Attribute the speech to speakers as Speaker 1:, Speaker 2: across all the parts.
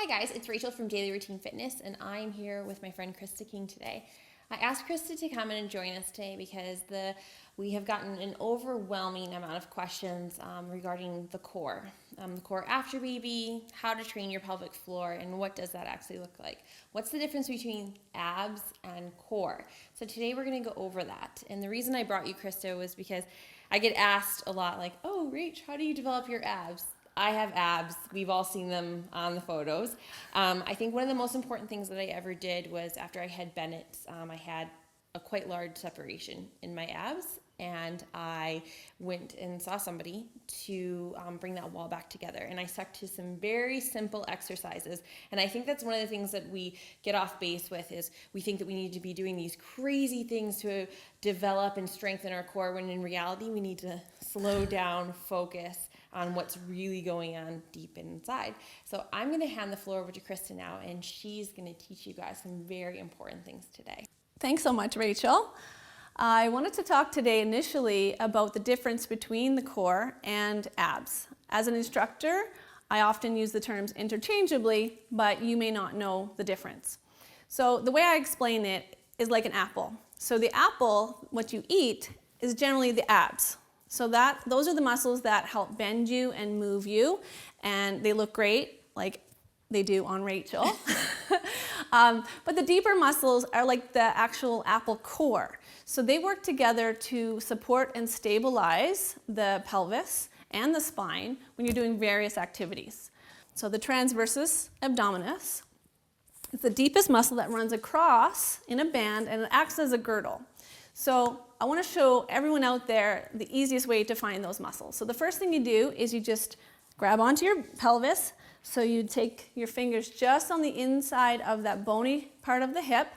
Speaker 1: guys, it's Rachel from Daily Routine Fitness, and I'm here with my friend Krista King today. I asked Krista to come in and join us today because we have gotten an overwhelming amount of questions regarding the core after baby, how to train your pelvic floor, and what does that actually look like. What's the difference between abs and core? So today we're going to go over that. And the reason I brought you, Krista, was because I get asked a lot like, oh, Rach, how do you develop your abs? I have abs. We've all seen them on the photos. I think one of the most important things that I ever did was after I had Bennett, I had a quite large separation in my abs, and I went and saw somebody to bring that wall back together. And I stuck to some very simple exercises. And I think that's one of the things that we get off base with is we think that we need to be doing these crazy things to develop and strengthen our core, when in reality we need to slow down, focus on what's really going on deep inside. So I'm going to hand the floor over to Krista now, and she's going to teach you guys some very important things today.
Speaker 2: Thanks so much, Rachel. I wanted to talk today initially about the difference between the core and abs. As an instructor, I often use the terms interchangeably, but you may not know the difference. So the way I explain it is like an apple. So the apple, what you eat, is generally the abs. So those are the muscles that help bend you and move you, and they look great like they do on Rachel. But the deeper muscles are like the actual apple core. So they work together to support and stabilize the pelvis and the spine when you're doing various activities. So the transversus abdominis is the deepest muscle that runs across in a band, and it acts as a girdle. So I want to show everyone out there the easiest way to find those muscles. So the first thing you do is you just grab onto your pelvis. So you take your fingers just on the inside of that bony part of the hip,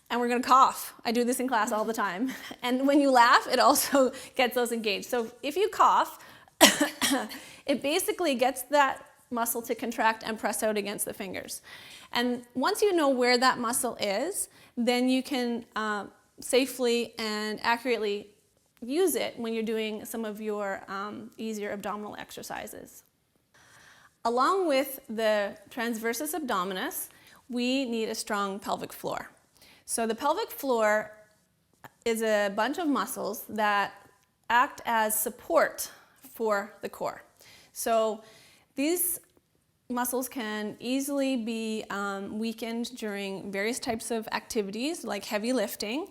Speaker 2: and we're going to cough. I do this in class all the time. And when you laugh, it also gets those engaged. So if you cough, it basically gets that muscle to contract and press out against the fingers. And once you know where that muscle is, then you can safely and accurately use it when you're doing some of your easier abdominal exercises. Along with the transversus abdominis, we need a strong pelvic floor. So the pelvic floor is a bunch of muscles that act as support for the core. So these muscles can easily be weakened during various types of activities like heavy lifting.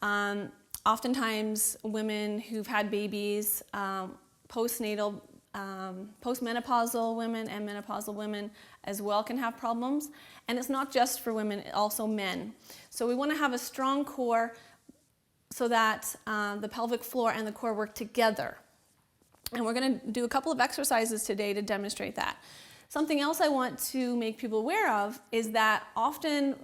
Speaker 2: Oftentimes women who've had babies, postmenopausal women and menopausal women as well can have problems. And it's not just for women, also men. So we want to have a strong core so that the pelvic floor and the core work together. And we're going to do a couple of exercises today to demonstrate that. Something else I want to make people aware of is that often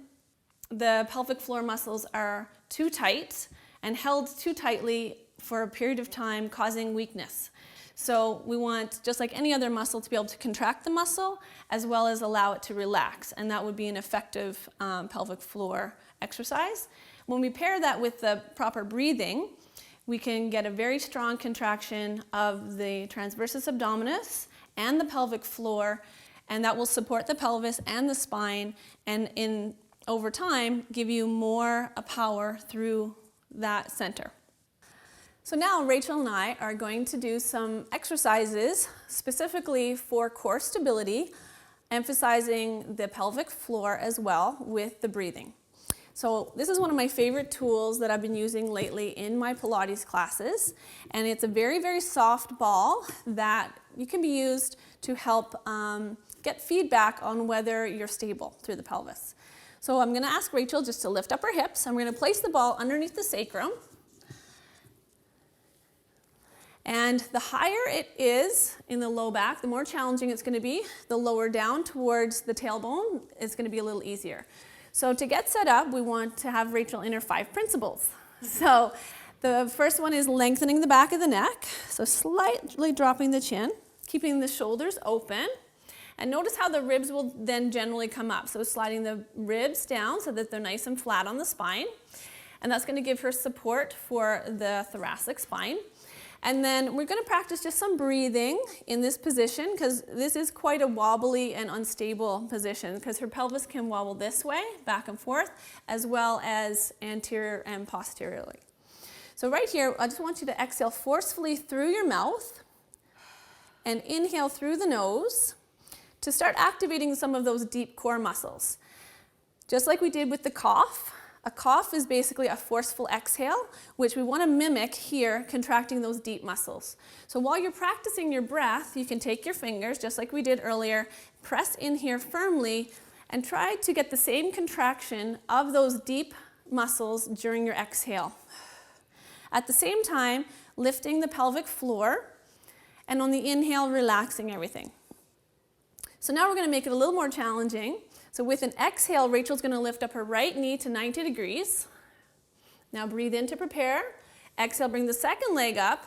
Speaker 2: the pelvic floor muscles are too tight and held too tightly for a period of time, causing weakness. So we want, just like any other muscle, to be able to contract the muscle as well as allow it to relax, and that would be an effective pelvic floor exercise. When we pair that with the proper breathing, we can get a very strong contraction of the transversus abdominis and the pelvic floor, and that will support the pelvis and the spine, and over time give you more power through that center. So now Rachel and I are going to do some exercises specifically for core stability, emphasizing the pelvic floor as well with the breathing. So this is one of my favorite tools that I've been using lately in my Pilates classes, and it's a very, very soft ball that you can be used to help get feedback on whether you're stable through the pelvis. So I'm going to ask Rachel just to lift up her hips. I'm going to place the ball underneath the sacrum. And the higher it is in the low back, the more challenging it's going to be. The lower down towards the tailbone is going to be a little easier. So to get set up, we want to have Rachel in her 5 principles. So the first one is lengthening the back of the neck. So slightly dropping the chin, keeping the shoulders open. And notice how the ribs will then generally come up. So sliding the ribs down so that they're nice and flat on the spine. And that's going to give her support for the thoracic spine. And then we're going to practice just some breathing in this position because this is quite a wobbly and unstable position because her pelvis can wobble this way, back and forth, as well as anterior and posteriorly. So right here, I just want you to exhale forcefully through your mouth and inhale through the nose to start activating some of those deep core muscles. Just like we did with the cough, a cough is basically a forceful exhale, which we want to mimic here, contracting those deep muscles. So while you're practicing your breath, you can take your fingers, just like we did earlier, press in here firmly, and try to get the same contraction of those deep muscles during your exhale. At the same time, lifting the pelvic floor, and on the inhale, relaxing everything. So now we're going to make it a little more challenging. So with an exhale, Rachel's going to lift up her right knee to 90 degrees. Now breathe in to prepare. Exhale, bring the second leg up.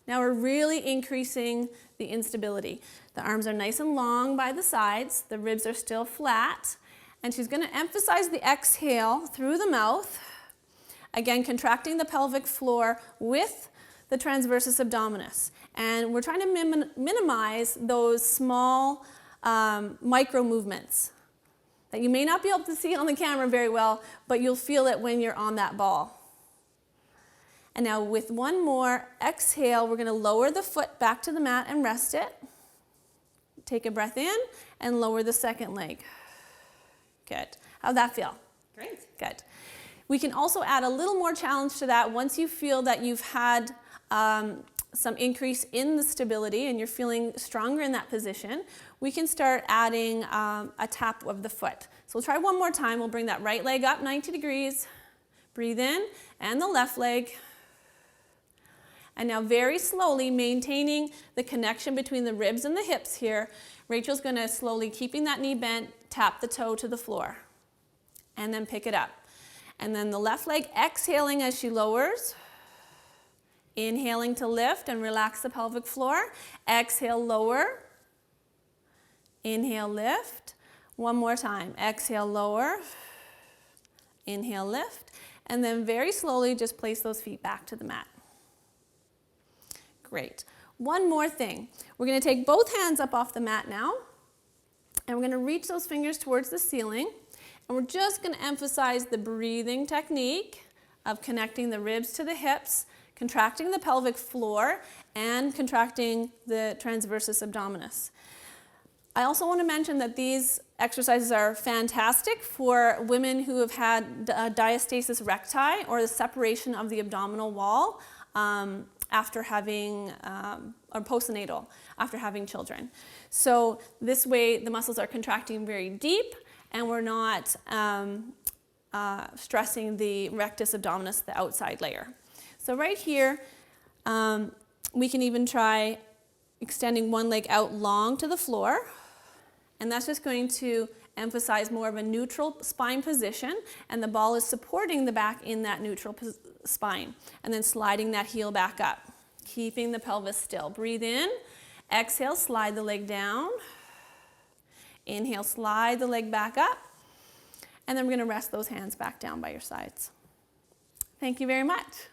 Speaker 2: Now we're really increasing the instability. The arms are nice and long by the sides. The ribs are still flat. And she's going to emphasize the exhale through the mouth. Again, contracting the pelvic floor with the transversus abdominis. And we're trying to minimize those small micro movements that you may not be able to see on the camera very well, but you'll feel it when you're on that ball. And now with one more exhale, we're going to lower the foot back to the mat and rest it. Take a breath in and lower the second leg. Good. How'd that feel?
Speaker 1: Great.
Speaker 2: Good. We can also add a little more challenge to that once you feel that you've had some increase in the stability and you're feeling stronger in that position. We can start adding a tap of the foot. So we'll try one more time. We'll bring that right leg up 90 degrees. Breathe in, and the left leg. And now very slowly, maintaining the connection between the ribs and the hips here, Rachel's going to slowly, keeping that knee bent, tap the toe to the floor. And then pick it up. And then the left leg exhaling as she lowers. Inhaling to lift and relax the pelvic floor. Exhale, lower. Inhale, lift. One more time. Exhale, lower. Inhale, lift. And then very slowly just place those feet back to the mat. Great. One more thing. We're going to take both hands up off the mat now. And we're going to reach those fingers towards the ceiling. And we're just going to emphasize the breathing technique of connecting the ribs to the hips, contracting the pelvic floor, and contracting the transversus abdominis. I also want to mention that these exercises are fantastic for women who have had diastasis recti, or the separation of the abdominal wall after having, or postnatal, after having children. So this way the muscles are contracting very deep and we're not stressing the rectus abdominis, the outside layer. So right here, we can even try extending one leg out long to the floor. And that's just going to emphasize more of a neutral spine position. And the ball is supporting the back in that neutral spine. And then sliding that heel back up. Keeping the pelvis still. Breathe in. Exhale, slide the leg down. Inhale, slide the leg back up. And then we're going to rest those hands back down by your sides. Thank you very much.